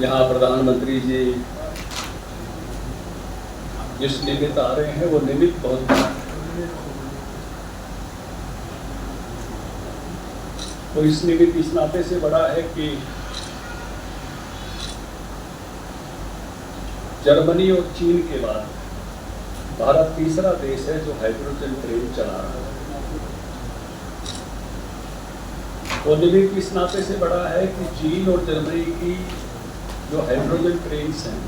यहाँ प्रधानमंत्री जी जिस निमित्त आ रहे हैं वो निमित्त बहुत बड़ा है। तो इस निमित्त इस नाते से बड़ा है कि जर्मनी और चीन के बाद भारत तीसरा देश है जो हाइड्रोजन ट्रेन चला रहा है। और निमित्त इस नाते से बड़ा है कि चीन और जर्मनी की जो हाइड्रोजन ट्रेन हैं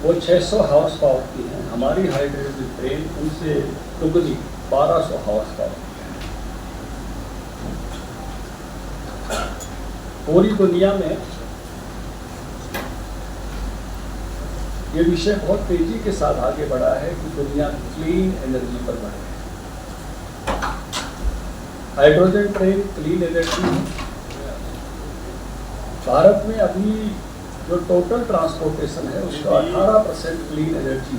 वो 600 हॉर्स पावर की हैं। हमारी हाइड्रोजन ट्रेन उनसे दुगनी 1200 हॉर्स पावर की है। पूरी दुनिया में ये विषय बहुत तेजी के साथ आगे बढ़ा है कि दुनिया क्लीन एनर्जी पर बढ़े। हाइड्रोजन ट्रेन क्लीन एनर्जी है। भारत में अभी जो टोटल ट्रांसपोर्टेशन है उसका 18% क्लीन एनर्जी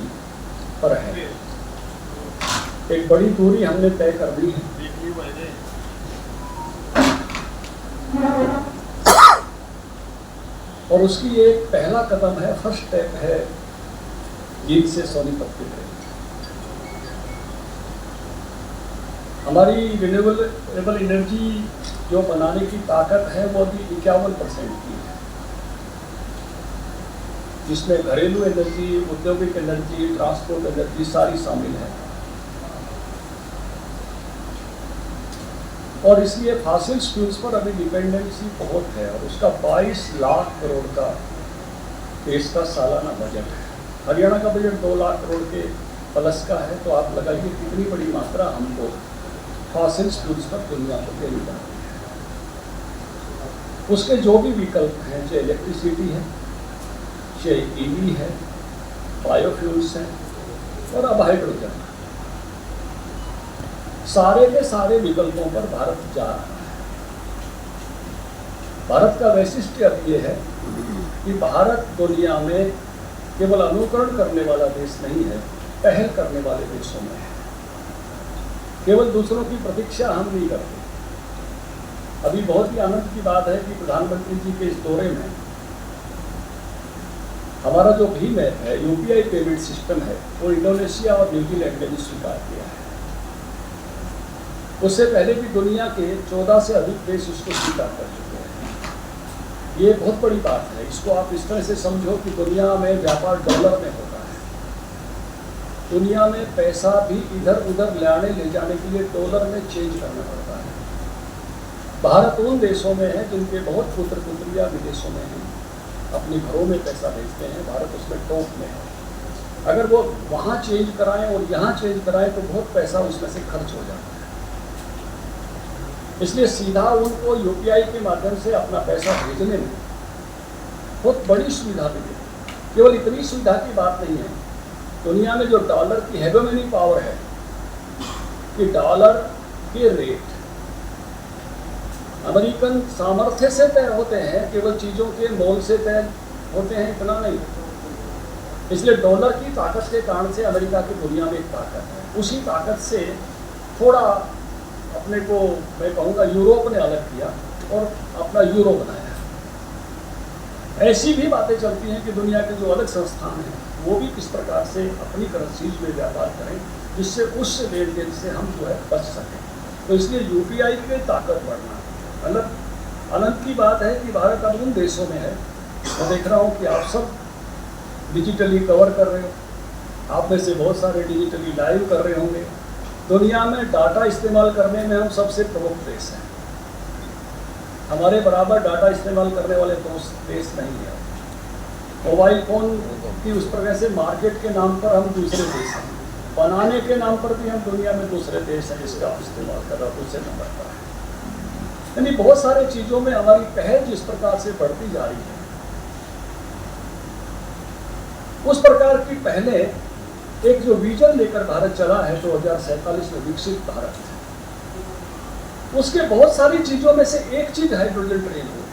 पर है। एक बड़ी दूरी हमने तय कर ली है। और उसकी एक पहला कदम है, फर्स्ट स्टेप है जींद से सोनीपत की ट्रेन। हमारी रिन्यूएबल एनर्जी जो बनाने की ताकत है वो अभी 51% की है, जिसमें घरेलू एनर्जी, औद्योगिक एनर्जी, ट्रांसपोर्ट एनर्जी सारी शामिल है। और इसलिए फॉसिल फ्यूल्स पर अभी डिपेंडेंसी बहुत है और उसका 22 लाख करोड़ का देश का सालाना बजट है। हरियाणा का बजट 2 लाख करोड़ के प्लस का है। तो आप लगाइए कितनी बड़ी मात्रा हमको फॉसिल फ्यूल्स पर दुनिया को देनी पड़ती है। उसके जो भी विकल्प हैं, चाहे इलेक्ट्रिसिटी है, चाहे ईवी है, बायोफ्यूल्स हैं और अब हाइड्रोजन, सारे के सारे विकल्पों पर भारत जा रहा है। भारत का वैशिष्ट्य अब ये है कि भारत दुनिया में केवल अनुकरण करने वाला देश नहीं है, पहल करने वाले देशों में है। केवल दूसरों की प्रतीक्षा हम नहीं करते। अभी बहुत ही आनंद की बात है कि प्रधानमंत्री जी के इस दौरे में हमारा जो भीम है, यूपीआई पेमेंट सिस्टम है, वो इंडोनेशिया और न्यूजीलैंड ने भी स्वीकार किया है। उससे पहले भी दुनिया के 14 से अधिक देश इसको स्वीकार कर चुके हैं। ये बहुत बड़ी बात है। इसको आप इस तरह से समझो कि दुनिया में व्यापार डॉलर में होता है। दुनिया में पैसा भी इधर उधर लाने ले जाने के लिए डॉलर में चेंज करना पड़ता है। भारत उन देशों में है जिनके बहुत पुत्र पुत्रियां विदेशों में हैं, अपने घरों में पैसा भेजते हैं। भारत उसमें टॉप में है। अगर वो वहाँ चेंज कराएं और यहाँ चेंज कराएं तो बहुत पैसा उसमें से खर्च हो जाता है। इसलिए सीधा उनको यूपीआई के माध्यम से अपना पैसा भेजने में बहुत बड़ी सुविधा मिली। केवल इतनी सुविधा की बात नहीं है, दुनिया में जो डॉलर की हेगेमनी पावर है कि डॉलर के रेट अमेरिकन सामर्थ्य से तय होते हैं, केवल चीज़ों के मोल से तय होते हैं, इतना नहीं। इसलिए डॉलर की ताकत के कारण से अमेरिका की दुनिया में एक ताकत है। उसी ताकत से थोड़ा अपने को मैं कहूँगा यूरोप ने अलग किया और अपना यूरो बनाया। ऐसी भी बातें चलती हैं कि दुनिया के जो अलग संस्थान हैं वो भी किस प्रकार से अपनी करेंसीज में व्यापार करें जिससे उस लेन देन से हम जो है बच सकें। तो इसलिए यूपीआई की ताकत बढ़ना मतलब आनंद की बात है कि भारत अब उन देशों में है। मैं देख रहा हूँ कि आप सब डिजिटली कवर कर रहे हो। आप में से बहुत सारे डिजिटली लाइव कर रहे होंगे। दुनिया में डाटा इस्तेमाल करने में हम सबसे प्रमुख देश हैं। हमारे बराबर डाटा इस्तेमाल करने वाले देश नहीं है। मोबाइल फ़ोन की उस प्रकार से मार्केट के नाम पर हम दूसरे देश हैं, बनाने के नाम पर भी हम दुनिया में दूसरे देश हैं जिसका इस्तेमाल कर रहा है दूसरे नंबर पर है। यानी बहुत सारी चीज़ों में हमारी पहल जिस प्रकार से बढ़ती जा रही है, उस प्रकार की पहले एक जो विजन लेकर भारत चला है 2047 में विकसित भारत, उसके बहुत सारी चीज़ों में से एक चीज़ हाइड्रोजन ट्रेन है।